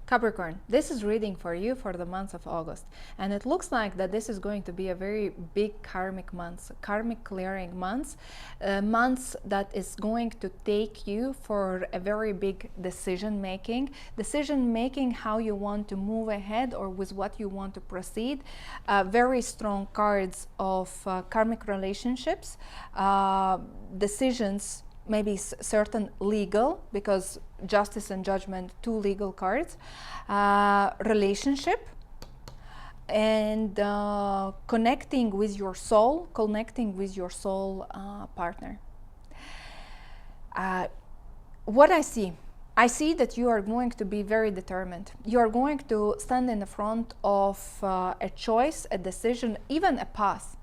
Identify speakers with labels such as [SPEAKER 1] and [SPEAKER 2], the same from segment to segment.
[SPEAKER 1] Capricorn, this is reading for you for the month of August, and it looks like that this is going to be a very big karmic month, karmic clearing months, months that is going to take you for a very big decision making how you want to move ahead or with what you want to proceed. Very strong cards of karmic relationships, decisions, maybe certain legal, because justice and judgment, two legal cards, relationship, and connecting with your soul partner. What I see that you are going to be very determined. You are going to stand in the front of a choice, a decision, even a path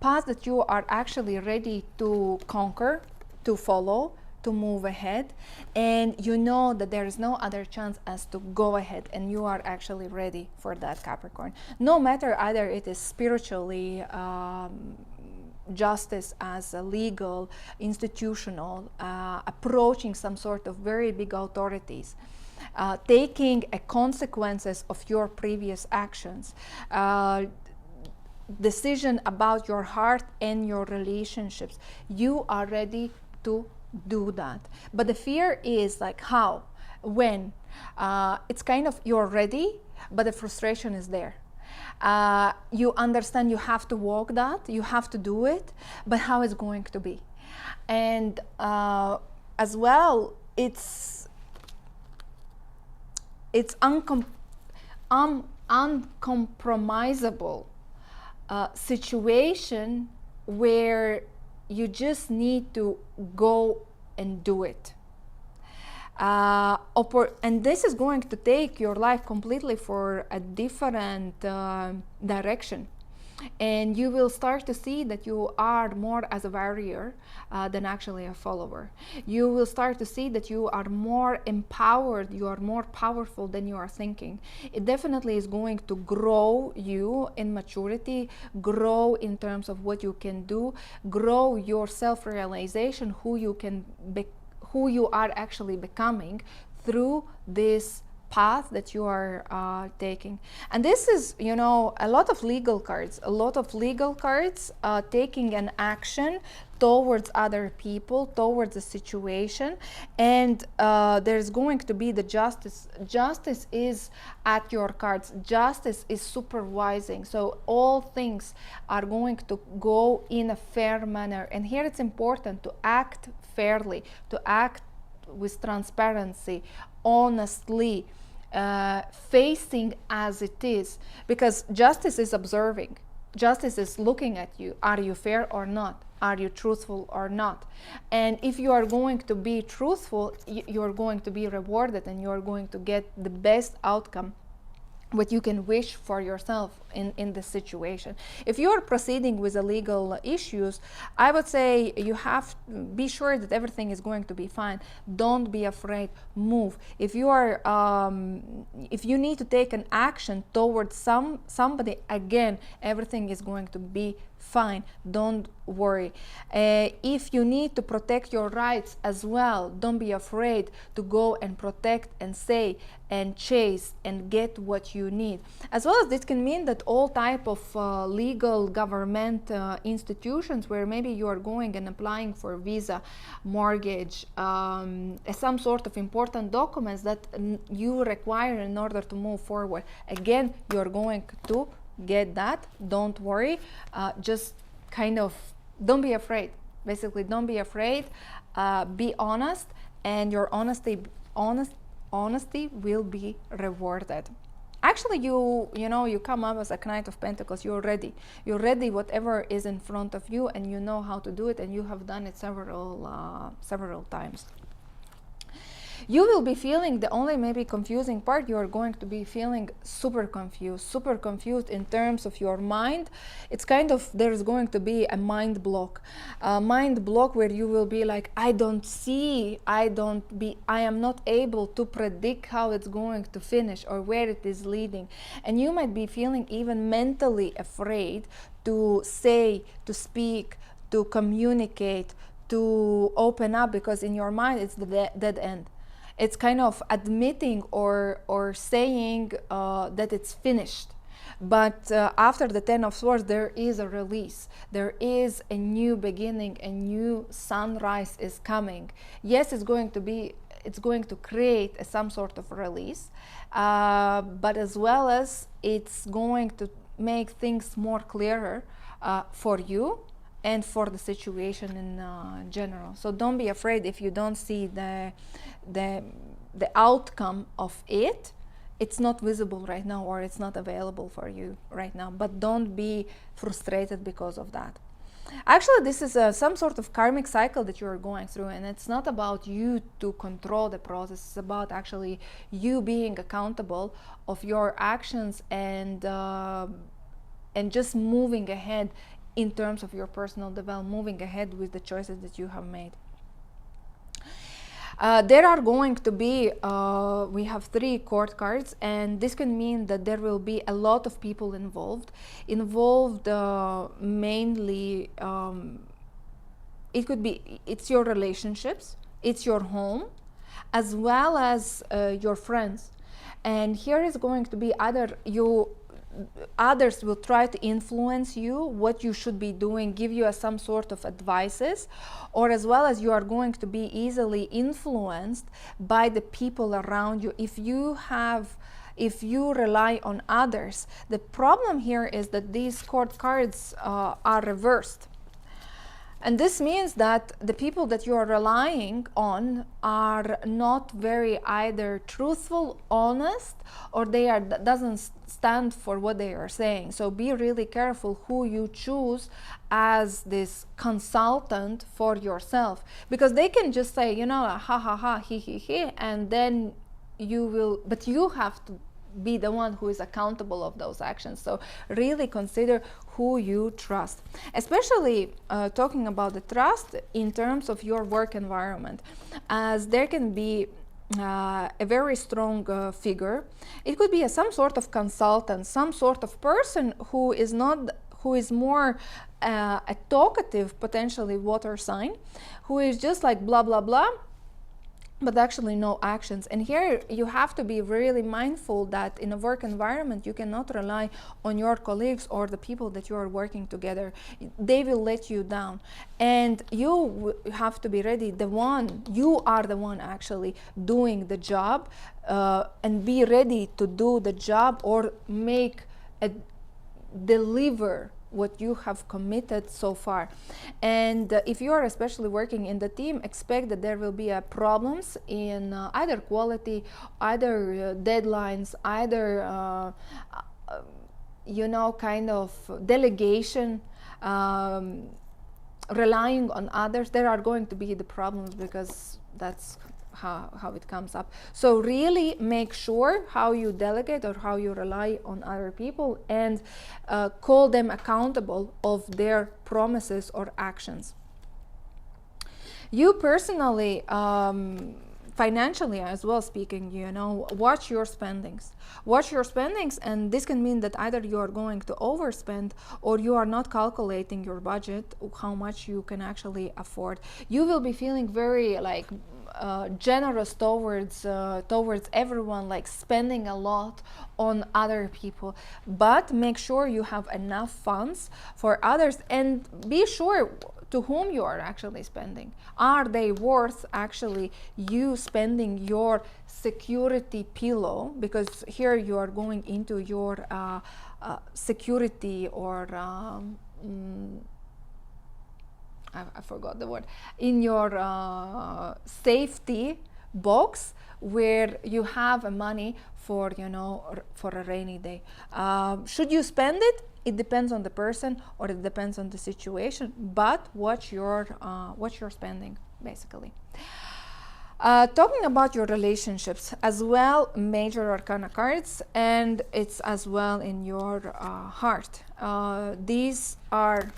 [SPEAKER 1] that you are actually ready to conquer, to follow, to move ahead, and you know that there is no other chance as to go ahead, and you are actually ready for that, Capricorn. No matter either it is spiritually, justice as a legal, institutional, approaching some sort of very big authorities, taking a consequences of your previous actions, decision about your heart and your relationships. You are ready to do that, but the fear is like how, when. It's kind of you're ready, but the frustration is there. You understand you have to walk that, you have to do it, but how it's going to be. And as well, it's uncompromisable situation where you just need to go and do it. And this is going to take your life completely for a different direction. And you will start to see that you are more as a warrior than actually a follower. You will start to see that you are more empowered, you are more powerful than you are thinking. It definitely is going to grow you in maturity, grow in terms of what you can do, grow your self-realization, who you are actually becoming through this path that you are taking. And this is, a lot of legal cards, taking an action towards other people, towards the situation, and there's going to be the justice. Justice is at your cards. Justice is supervising. So all things are going to go in a fair manner. And here it's important to act fairly, to act with transparency, honestly, facing as it is, because justice is observing. Justice is looking at you. Are you fair or not? Are you truthful or not? And if you are going to be truthful, you're going to be rewarded, and you're going to get the best outcome what you can wish for yourself in this situation. If you are proceeding with the legal issues, I would say you have to be sure that everything is going to be fine. Don't be afraid. Move. If you are, if you need to take an action towards somebody, again, everything is going to be fine. Don't worry. If you need to protect your rights as well, don't be afraid to go and protect and say and chase and get what you need. As well as this can mean that all type of legal government institutions where maybe you are going and applying for visa, mortgage, some sort of important documents that you require in order to move forward. Again, you're going to get that. Don't worry. Just kind of don't be afraid. Basically, don't be afraid. Be honest, and your honesty will be rewarded. Actually, you come up as a Knight of Pentacles. You're ready. Whatever is in front of you, and you know how to do it, and you have done it several times. You will be feeling, the only maybe confusing part, you are going to be feeling super confused in terms of your mind. It's kind of, there's going to be a mind block where you will be like, I am not able to predict how it's going to finish or where it is leading. And you might be feeling even mentally afraid to say, to speak, to communicate, to open up, because in your mind it's the dead end. It's kind of admitting or saying that it's finished. But after the Ten of Swords, there is a release. There is a new beginning, a new sunrise is coming. Yes, it's going to create some sort of release, but as well as it's going to make things more clearer for you and for the situation in general. So don't be afraid if you don't see the outcome of it. It's not visible right now, or it's not available for you right now, but don't be frustrated because of that. Actually, this is some sort of karmic cycle that you're going through, and it's not about you to control the process. It's about actually you being accountable of your actions and just moving ahead in terms of your personal development, moving ahead with the choices that you have made. There are going to be, we have 3 court cards, and this can mean that there will be a lot of people involved. Mainly, it's your relationships, it's your home, as well as your friends. And here is going to be others will try to influence you, what you should be doing, give you some sort of advices, or as well as you are going to be easily influenced by the people around you. If you rely on others, the problem here is that these court cards are reversed. And this means that the people that you are relying on are not very either truthful, honest, or doesn't stand for what they are saying. So be really careful who you choose as this consultant for yourself, because they can just say, you know, ha ha ha, he, and then but you have to be the one who is accountable of those actions. So really consider who you trust, especially talking about the trust in terms of your work environment, as there can be a very strong figure. It could be some sort of consultant, some sort of person who is more a talkative, potentially water sign, who is just like blah blah blah, but actually no actions. And here you have to be really mindful that in a work environment you cannot rely on your colleagues or the people that you are working together. They will let you down, and you have to be ready. You are the one actually doing the job, and be ready to do the job or deliver what you have committed so far. And if you are especially working in the team, expect that there will be problems in either quality, either deadlines, either kind of delegation, relying on others. There are going to be the problems, because that's how it comes up. So really make sure how you delegate or how you rely on other people, and call them accountable of their promises or actions. You personally, financially as well speaking, watch your spendings. Watch your spendings, and this can mean that either you are going to overspend, or you are not calculating your budget, how much you can actually afford. You will be feeling very generous towards everyone, like spending a lot on other people, but make sure you have enough funds for others, and be sure to whom you are actually spending. Are they worth actually you spending your security pillow? Because here you are going into your security, or I forgot the word, in your safety box, where you have money for a rainy day. Should you spend it? It depends on the person, or it depends on the situation, but watch your spending, basically. Talking about your relationships as well, major arcana cards, and it's as well in your heart. These are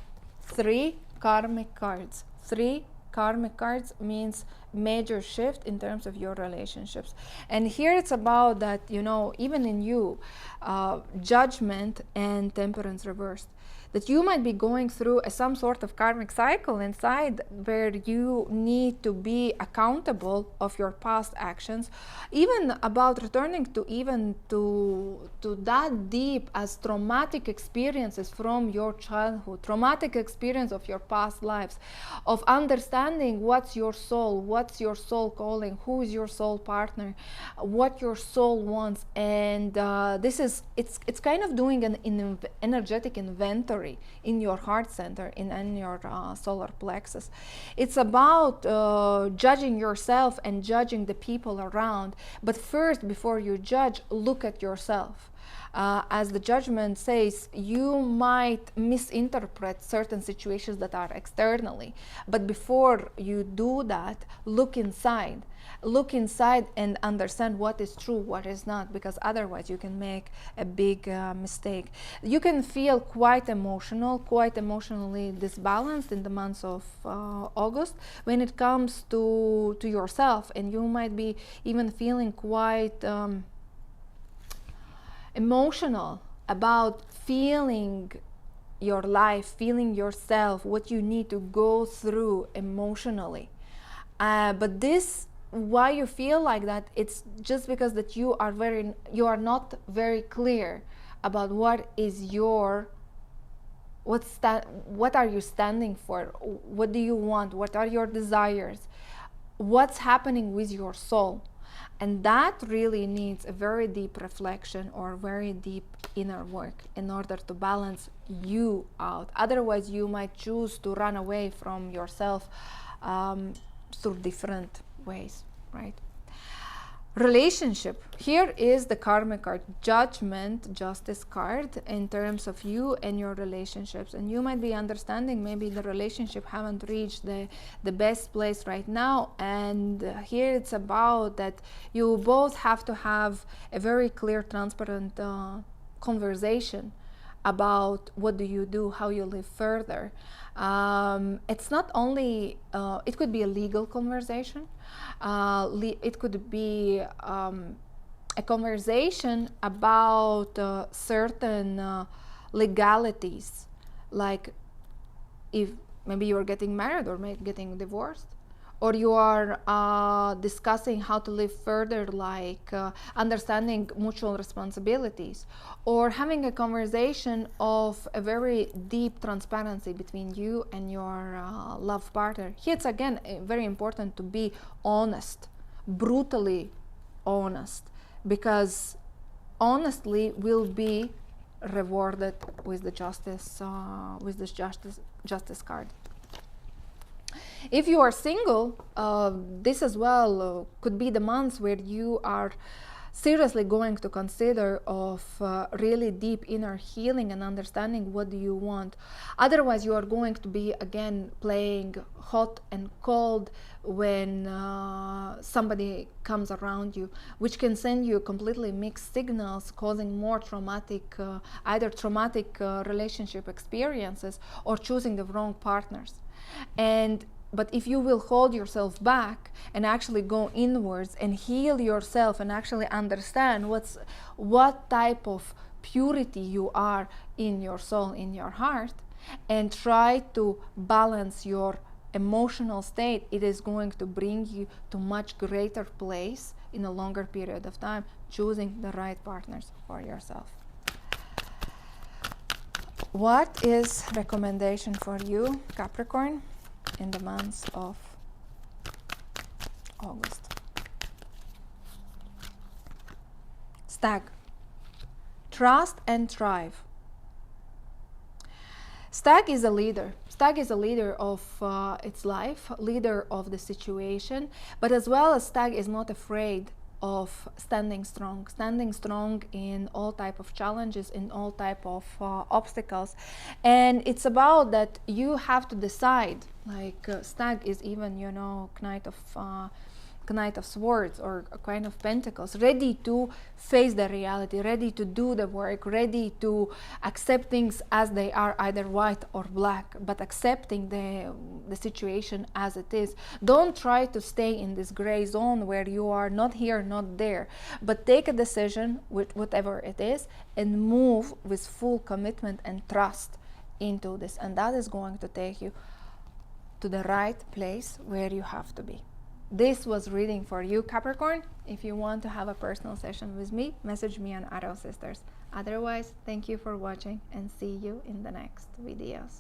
[SPEAKER 1] 3 karmic cards. 3 karmic cards means major shift in terms of your relationships. And here it's about that, even in you, judgment and temperance reversed. that you might be going through some sort of karmic cycle inside, where you need to be accountable of your past actions, even about returning to that deep as traumatic experiences from your childhood, traumatic experience of your past lives, of understanding what's your soul calling, who is your soul partner, what your soul wants. And it's kind of doing an energetic inventory in your heart center, in your solar plexus. It's about judging yourself and judging the people around. But first, before you judge, look at yourself. As the judgment says, you might misinterpret certain situations that are externally. But before you do that, look inside. Look inside and understand what is true, what is not, because otherwise you can make a big mistake. You can feel quite emotionally disbalanced in the months of August when it comes to yourself, and you might be even feeling quite emotional about feeling your life, feeling yourself, what you need to go through emotionally. But this, why you feel like that, it's just because that you are not very clear about what is your, what are you standing for, what do you want, what are your desires, what's happening with your soul. And that really needs a very deep reflection or very deep inner work in order to balance you out. Otherwise, you might choose to run away from yourself through different ways, right? Relationship. Here is the karmic card, judgment, justice card, in terms of you and your relationships. And you might be understanding maybe the relationship haven't reached the best place right now. And here it's about that you both have to have a very clear, transparent conversation about what do you do, how you live further. It's not only, it could be a legal conversation. It could be a conversation about certain legalities, like if maybe you're getting married or getting divorced, or you are discussing how to live further, like understanding mutual responsibilities, or having a conversation of a very deep transparency between you and your love partner. Here it's again very important to be honest, brutally honest, because honestly will be rewarded with the justice, with this justice card. If you are single, this as well could be the months where you are seriously going to consider of really deep inner healing and understanding what do you want. Otherwise, you are going to be again playing hot and cold when somebody comes around you, which can send you completely mixed signals, causing more traumatic, either traumatic relationship experiences or choosing the wrong partners. But if you will hold yourself back and actually go inwards and heal yourself and actually understand what type of purity you are in your soul, in your heart, and try to balance your emotional state, it is going to bring you to much greater place in a longer period of time, choosing the right partners for yourself. What is recommendation for you, Capricorn, in the months of August? Stag. Trust and thrive. Stag is a leader. Stag is a leader of its life, leader of the situation, but as well as Stag is not afraid of standing strong in all type of challenges, in all type of obstacles. And it's about that you have to decide, like Stag is even, you know, Knight of Swords or a Queen of Pentacles, ready to face the reality, ready to do the work, ready to accept things as they are, either white or black, but accepting the situation as it is. Don't try to stay in this gray zone where you are not here, not there, but take a decision with whatever it is and move with full commitment and trust into this, and that is going to take you to the right place where you have to be. This was reading for you, Capricorn. If you want to have a personal session with me, message me on Arrow Sisters. Otherwise, thank you for watching and see you in the next videos.